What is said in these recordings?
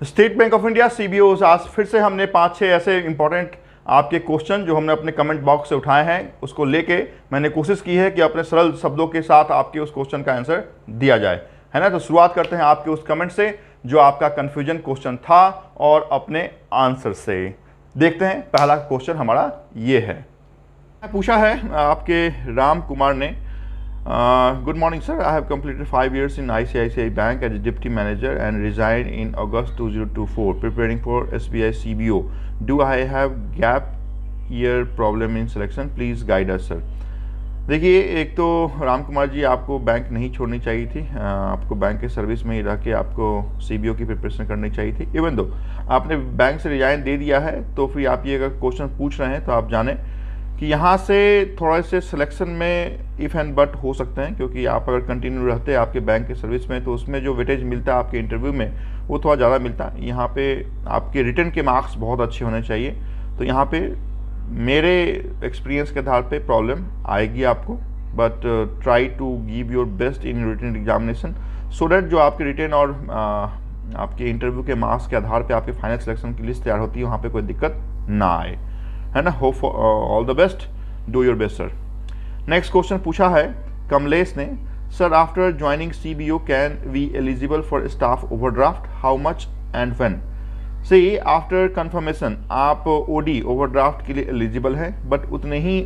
State bank of India CBO आज फिर से हमने 5-6 ऐसे इंपॉर्टेंट आपके क्वेश्चन जो हमने अपने कमेंट बॉक्स से उठाए हैं उसको लेके मैंने कोशिश की है कि अपने सरल शब्दों के साथ आपके उस क्वेश्चन का आंसर दिया जाए, है ना। तो शुरुआत करते हैं आपके उस कमेंट से जो आपका कंफ्यूजन क्वेश्चन था और अपने आंसर से। देखते हैं पहला क्वेश्चन हमारा ये है, पूछा है आपके राम कुमार ने। Good morning, sir. I have completed 5 years in ICICI Bank as a deputy manager and resigned in August 2024, preparing for SBI CBO. Do I have gap year problem in selection? Please guide us, sir. देखिए, एक तो राम कुमार जी आपको bank नहीं छोड़नी चाहिए थी, आपको bank के सर्विस में ही रह के आपको CBO की प्रिपरेशन करनी चाहिए थी। इवन दो आपने बैंक से रिजाइन दे दिया है तो फिर आप ये अगर क्वेश्चन पूछ रहे हैं तो आप जानें कि यहाँ से थोड़ा से सिलेक्शन में इफ़ एंड बट हो सकते हैं, क्योंकि आप अगर कंटिन्यू रहते हैं आपके बैंक के सर्विस में तो उसमें जो वेटेज मिलता है आपके इंटरव्यू में वो थोड़ा ज़्यादा मिलता है। यहाँ पे आपके रिटर्न के मार्क्स बहुत अच्छे होने चाहिए, तो यहाँ पे मेरे एक्सपीरियंस के आधार पे प्रॉब्लम आएगी आपको। But try to give your best in written examination so that जो आपके रिटर्न और आपके इंटरव्यू के मार्क्स के आधार पर आपके फाइनल सिलेक्शन की लिस्ट तैयार होती है, वहाँ पर कोई दिक्कत ना आए, है ना। Hope all the best, do your best sir. Next question पूछा है कमलेश ने, sir after joining CBO can we eligible for staff overdraft, how much and when? See after confirmation आप OD ओवरड्राफ्ट के लिए एलिजिबल है, बट उतने ही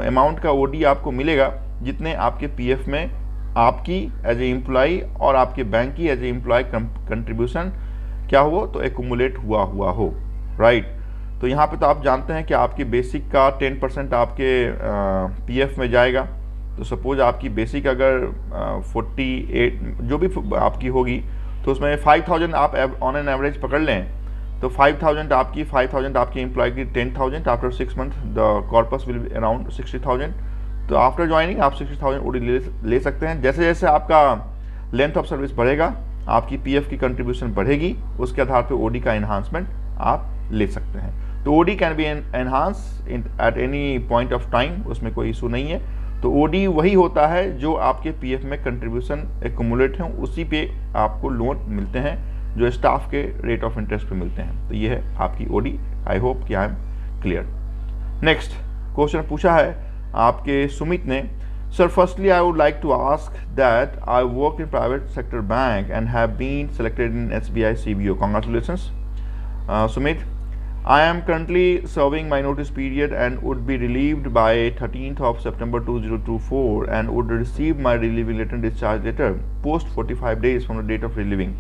amount का OD आपको मिलेगा जितने आपके PF में आपकी एज ए एम्प्लॉय और आपके बैंक की एज ए एम्प्लॉय कंट्रीब्यूशन क्या हो तो एक्यूमुलेट हुआ हो, राइट। तो यहाँ पे तो आप जानते हैं कि आपकी बेसिक का 10% आपके PF में जाएगा। तो सपोज आपकी बेसिक अगर 48 जो भी आपकी होगी तो उसमें 5000 आप ऑन एन एवरेज पकड़ लें, तो 5000 आपकी एम्प्लॉय की 10,000 after 6 month the corpus will be around 60,000। तो आफ्टर ज्वाइनिंग आप 60,000 OD ले सकते हैं। जैसे जैसे आपका लेंथ ऑफ सर्विस बढ़ेगा आपकी PF की कंट्रीब्यूशन बढ़ेगी, उसके आधार पर OD का एनहांसमेंट आप ले सकते हैं। तो OD can be enhance at any point of time, उसमें कोई इशू नहीं है। तो OD वही होता है जो आपके PF में कंट्रीब्यूशन एक्यूमुलेट हैं, उसी पे आपको लोन मिलते हैं जो स्टाफ के रेट ऑफ इंटरेस्ट पे मिलते हैं। तो ये है आपकी OD। आई होप कि I am clear. Next question पूछा है आपके सुमित ने, sir firstly I would like to ask that I work in private sector bank and have been selected in SBI CBO। Congratulations. Sumit, I am currently serving my notice period and would be relieved by 13th of September 2024 and would receive my relieving letter and discharge letter post 45 days from the date of relieving.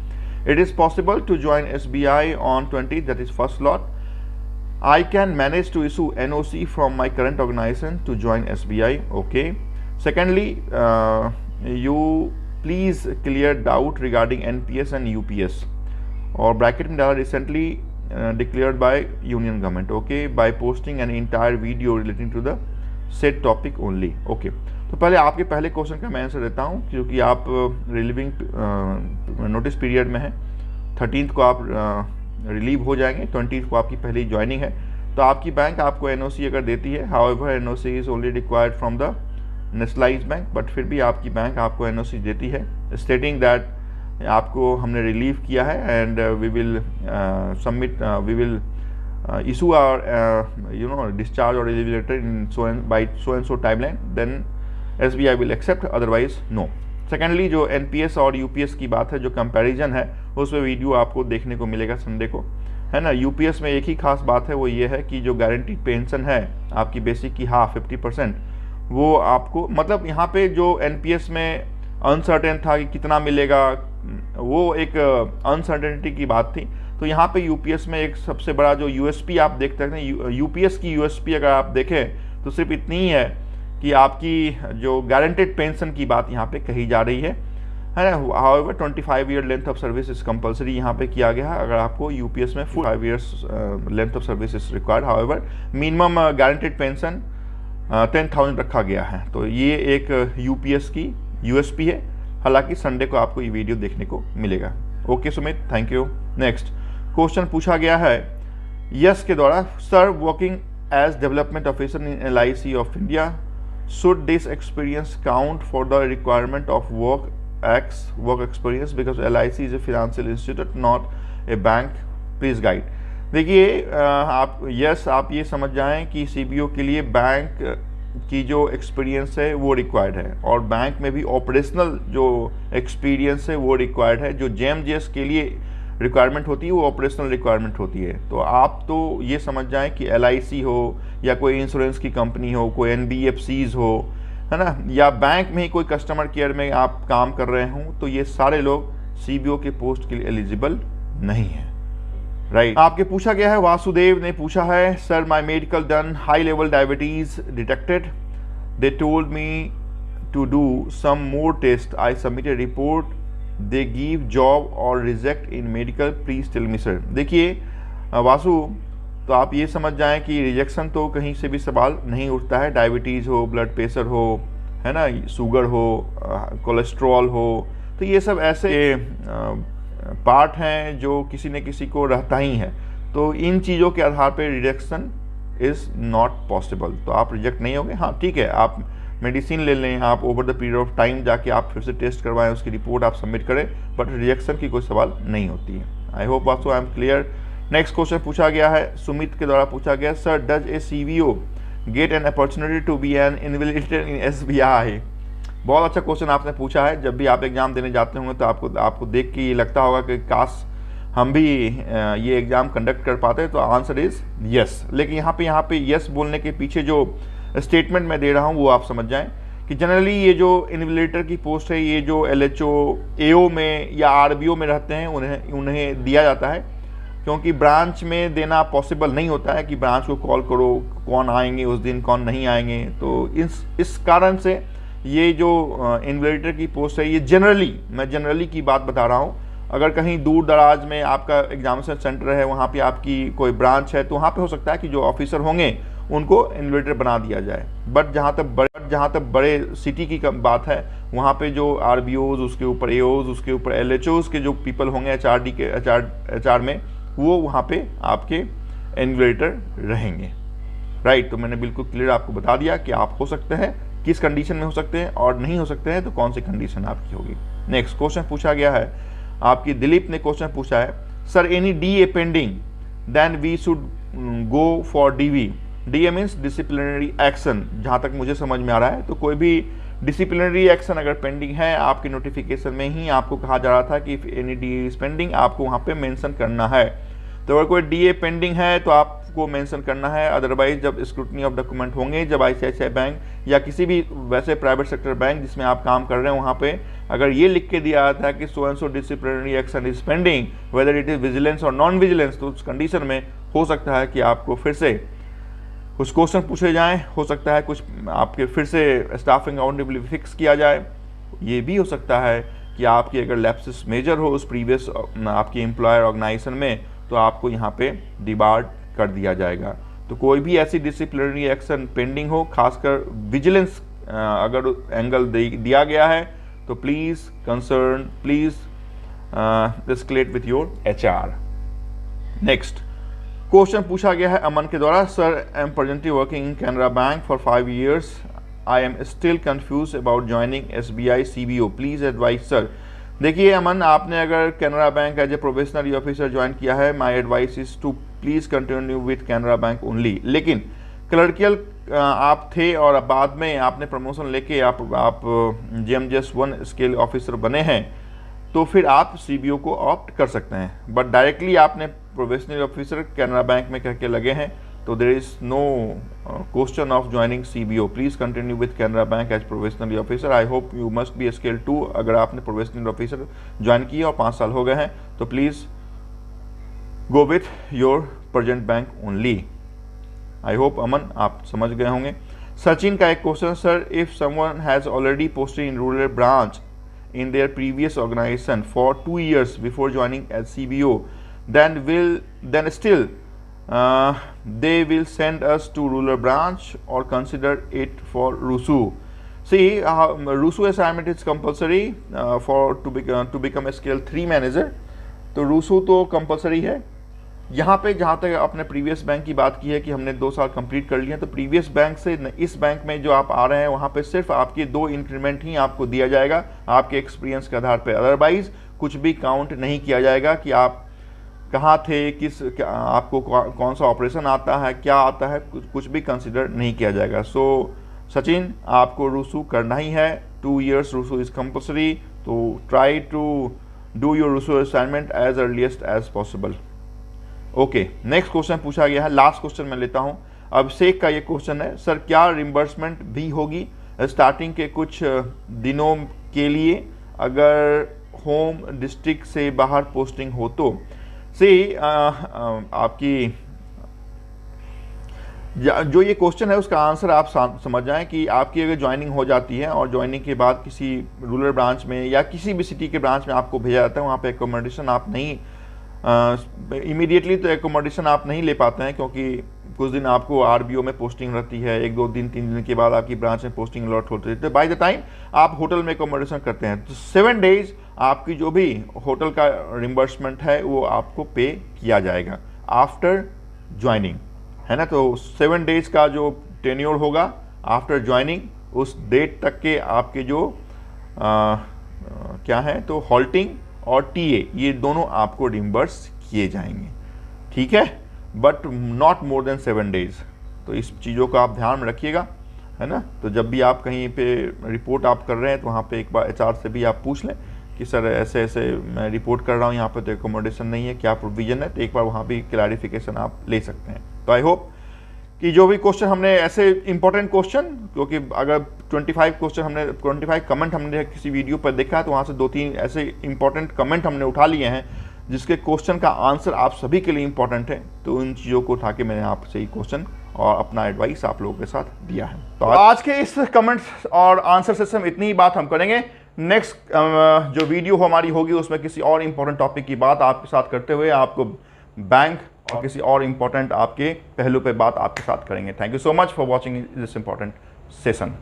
It is possible to join SBI on 20th, that is first lot. I can manage to issue NOC from my current organization to join SBI. Okay. Secondly, you please clear doubt regarding NPS and UPS. और bracket में डाला recently declared by union government, okay, by posting an entire video relating to the said topic only. Okay, तो पहले आपके पहले question का मैं answer देता हूँ, क्योंकि आप रिलीविंग नोटिस पीरियड में हैं। 13th को आप रिलीव हो जाएंगे, 20th को आपकी पहली ज्वाइनिंग है, तो आपकी बैंक आपको NOC अगर देती है, however NOC is only required from the nationalise bank, but फिर भी आपकी बैंक आपको NOC देती है स्टेटिंग दैट आपको हमने रिलीव किया है and we will submit we will issue our discharge और relieve letter in so and so timeline, then SBI will accept, otherwise no. Secondly जो NPS और UPS की बात है, जो कंपैरिजन है उसमें वीडियो आपको देखने को मिलेगा संडे को, है ना। UPS में एक ही खास बात है, वो ये है कि जो गारंटीड पेंशन है आपकी बेसिक की 50% वो आपको, मतलब यहाँ पे जो NPS में अनसर्टेन था कि कितना मिलेगा, वो एक अनसर्टेनिटी की बात थी। तो यहाँ पे UPS में एक सबसे बड़ा जो USP आप देख सकते हैं, UPS की USP अगर आप देखें तो सिर्फ इतनी ही है कि आपकी जो गारंटेड पेंशन की बात यहाँ पे कही जा रही है ना। However 25 year length of service is compulsory यहाँ पे किया गया है, अगर आपको UPS में 5 years length of service is required. However minimum guaranteed pension 10,000 रखा गया है। तो ये एक UPS की USP है, हालांकि संडे को आपको ये वीडियो देखने को मिलेगा। Okay Sumit, thank you. Next question पूछा गया है यस के द्वारा, sir working as development officer in LIC of India, should this experience count for the requirement of work X work experience because LIC is a financial institute not a bank, please guide। देखिए आप ये समझ जाएं कि CBO के लिए bank की जो एक्सपीरियंस है वो रिक्वायर्ड है, और बैंक में भी ऑपरेशनल जो एक्सपीरियंस है वो रिक्वायर्ड है। जो JMJS के लिए रिक्वायरमेंट होती है वो ऑपरेशनल रिक्वायरमेंट होती है। तो आप तो ये समझ जाएं कि LIC हो या कोई इंश्योरेंस की कंपनी हो, कोई NBFCs हो, है ना, या बैंक में ही कोई कस्टमर केयर में आप काम कर रहे हों, तो ये सारे लोग CBO के पोस्ट के लिए एलिजिबल नहीं है, राइट। आपके पूछा गया है, वासुदेव ने पूछा है, sir my medical done, high level diabetes detected, they told me to do some more test, I submitted report, they give job और reject in medical, please tell me sir. देखिए वासु, तो आप ये समझ जाएं कि रिजेक्शन तो कहीं से भी सवाल नहीं उठता है। डायबिटीज़ हो, ब्लड प्रेशर हो, है ना, शुगर हो, कोलेस्ट्रॉल हो, तो ये सब ऐसे पार्ट हैं जो किसी न किसी को रहता ही है। तो इन चीज़ों के आधार पर रिजेक्शन इज़ नॉट पॉसिबल, तो आप रिजेक्ट नहीं होंगे। हाँ ठीक है, आप मेडिसिन ले लें, आप over the period of time जाके आप फिर से टेस्ट करवाएं, उसकी रिपोर्ट आप सबमिट करें, बट रिजेक्शन की कोई सवाल नहीं होती है। I hope Vasu I am clear. Next question पूछा गया है, सुमित के द्वारा पूछा गया, sir does a CBO get an opportunity to be an invalidator in SBI? बहुत अच्छा क्वेश्चन आपने पूछा है। जब भी आप एग्जाम देने जाते होंगे तो आपको देख के ये लगता होगा कि काश हम भी ये एग्जाम कंडक्ट कर पाते, तो आंसर इज यस। लेकिन यहाँ पे यस बोलने के पीछे जो स्टेटमेंट मैं दे रहा हूँ वो आप समझ जाएं कि जनरली ये जो इन्वेलिडेटर की पोस्ट है, ये जो LHO AO में या RBO में रहते हैं उन्हें दिया जाता है, क्योंकि ब्रांच में देना पॉसिबल नहीं होता है कि ब्रांच को कॉल करो कौन आएंगे उस दिन कौन नहीं आएंगे। तो इस कारण से ये जो इन्वेलिडेटर की पोस्ट है, ये मैं जनरली की बात बता रहा हूँ। अगर कहीं दूर दराज में आपका एग्जामिनेशन सेंटर है, वहाँ पे आपकी कोई ब्रांच है, तो वहाँ पे हो सकता है कि जो ऑफिसर होंगे उनको इन्वेलिडेटर बना दिया जाए। बट जहाँ तक बड़े सिटी की बात है, वहाँ पे जो RBOs, उसके ऊपर AOs, उसके ऊपर LHOs के जो पीपल होंगे HR में, वो वहाँ पे आपके इन्वेलिडेटर रहेंगे, राइट। तो मैंने बिल्कुल क्लियर आपको बता दिया कि आप हो सकते हैं, किस कंडीशन में हो सकते हैं, और नहीं हो सकते हैं तो कौन सी कंडीशन आपकी होगी। नेक्स्ट क्वेश्चन पूछा गया है, आपकी दिलीप ने क्वेश्चन पूछा है, sir any DA pending then we should go for DV। DA means disciplinary action, जहाँ तक मुझे समझ में आ रहा है। तो कोई भी डिसिप्लिनरी एक्शन अगर पेंडिंग है, आपके नोटिफिकेशन में ही आपको कहा जा रहा था कि एनी DA इज पेंडिंग, आपको वहाँ पे मेंशन करना है। तो अगर कोई DA पेंडिंग है तो आपको मेंशन करना है। अदरवाइज जब स्क्रूटनी ऑफ डॉक्यूमेंट होंगे, जब ICICI बैंक या किसी भी वैसे प्राइवेट सेक्टर बैंक जिसमें आप काम कर रहे हैं, वहाँ पे अगर ये लिख के दिया जाता है कि सो and so disciplinary action is pending, whether it is vigilance और नॉन विजिलेंस, तो उस कंडीशन में हो सकता है कि आपको फिर से कुछ क्वेश्चन पूछे जाएं, हो सकता है कुछ आपके फिर से स्टाफिंग अकाउंटेबिलिटी फिक्स किया जाए। ये भी हो सकता है कि आपकी अगर लैप्सेस मेजर हो उस प्रीवियस आपकी एम्प्लॉयर ऑर्गेनाइजेशन में, तो आपको यहाँ पे डिबार्ड कर दिया जाएगा। तो कोई भी ऐसी डिसिप्लिनरी एक्शन पेंडिंग हो, खासकर विजिलेंस अगर एंगल दिया गया है, तो please escalate with your HR। Next question पूछा गया है अमन के द्वारा, sir I am presently working in Canara bank for 5 years, I am still confuse about joining SBI CBO, please advise sir. देखिए अमन, आपने अगर Canara bank as a professional officer join किया है, my advice is to please continue with Canara bank only. लेकिन clerical आप थे और बाद में आपने प्रमोशन लेके आप JMJS 1 स्केल ऑफिसर बने हैं, तो फिर आप CBO को ऑप्ट कर सकते हैं। बट डायरेक्टली आपने प्रोफेशनल ऑफिसर कैनरा बैंक में कह के लगे हैं, तो there is no question of joining CBO। Please continue with Canara bank as professional officer. I hope you must be scale 2। अगर आपने प्रोफेशनल ऑफिसर ज्वाइन किया और 5 साल हो गए हैं, तो please go with your present bank only. I hope Aman आप समझ गए होंगे। सचिन का एक question, sir if someone has already posted in rural branch in their previous organization for 2 years before joining as CBO, then still they will send us to rural branch or consider it for RUSU. See, RUSU assignment is compulsory to become a scale 3 manager. तो RUSU तो compulsory है, यहाँ पे जहाँ तक आपने previous bank की बात की है कि हमने 2 साल कंप्लीट कर लिए हैं, तो प्रीवियस बैंक से इस बैंक में जो आप आ रहे हैं वहाँ पे सिर्फ आपके 2 इंक्रीमेंट ही आपको दिया जाएगा आपके एक्सपीरियंस के आधार पर। अदरवाइज कुछ भी काउंट नहीं किया जाएगा कि आप कहाँ थे, आपको कौन सा ऑपरेशन आता है, क्या आता है, कुछ भी कंसिडर नहीं किया जाएगा। सो सचिन, आपको रूसू करना ही है, 2 years रूसू इज़ कंपल्सरी, तो ट्राई टू डू योर रूसू assignment as earliest as possible. Okay, next question पूछा गया है, लास्ट क्वेश्चन मैं लेता हूँ। अभिषेक का ये क्वेश्चन है, सर क्या रिम्बर्समेंट भी होगी स्टार्टिंग के कुछ दिनों के लिए अगर होम डिस्ट्रिक्ट से बाहर पोस्टिंग हो तो? से आपकी जो ये क्वेश्चन है उसका आंसर आप समझ जाएं कि आपकी अगर ज्वाइनिंग हो जाती है और ज्वाइनिंग के बाद किसी रूरल ब्रांच में या किसी भी सिटी के ब्रांच में आपको भेजा जाता है, वहाँ पे एकोमोडेशन आप नहीं इमीडिएटली तो एकोमोडेशन आप नहीं ले पाते हैं, क्योंकि कुछ दिन आपको आरबीओ में पोस्टिंग रहती है, 1-2 दिन 3 दिन के बाद आपकी ब्रांच में पोस्टिंग अलॉट होती है, तो बाय द टाइम आप होटल में एकोमोडेशन करते हैं तो 7 डेज आपकी जो भी होटल का रिम्बर्समेंट है वो आपको पे किया जाएगा आफ्टर ज्वाइनिंग, है ना। तो 7 डेज का जो टेन्योर होगा आफ्टर ज्वाइनिंग, उस डेट तक के आपके जो क्या है तो हॉल्टिंग और टीए ये दोनों आपको रिम्बर्स किए जाएंगे, ठीक है, but not more than 7 days. तो इस चीज़ों का आप ध्यान में रखिएगा, है ना। तो जब भी आप कहीं पे रिपोर्ट आप कर रहे हैं तो वहाँ पे एक बार एचआर से भी आप पूछ लें कि सर ऐसे ऐसे मैं रिपोर्ट कर रहा हूँ, यहाँ पे तो एकोमोडेशन नहीं है, क्या प्रोविज़न है, तो एक बार वहाँ भी क्लैरिफिकेशन आप ले सकते हैं। तो आई होप कि जो भी क्वेश्चन हमने ऐसे इंपॉर्टेंट क्वेश्चन, क्योंकि अगर 25 क्वेश्चन हमने 25 कमेंट हमने किसी वीडियो पर देखा है तो वहाँ से 2-3 ऐसे इंपॉर्टेंट कमेंट हमने उठा लिए हैं जिसके क्वेश्चन का आंसर आप सभी के लिए इंपॉर्टेंट है। तो उन चीज़ों को उठा के मैंने आपसे ये क्वेश्चन और अपना एडवाइस आप लोगों के साथ दिया है। तो आज के इस कमेंट्स और आंसर सेशन में इतनी ही बात हम करेंगे। नेक्स्ट जो वीडियो हमारी होगी उसमें किसी और इंपॉर्टेंट टॉपिक की बात आपके साथ करते हुए आपको बैंक और किसी और इंपॉर्टेंट आपके पहलू पे बात आपके साथ करेंगे। Thank you so much for watching this important session.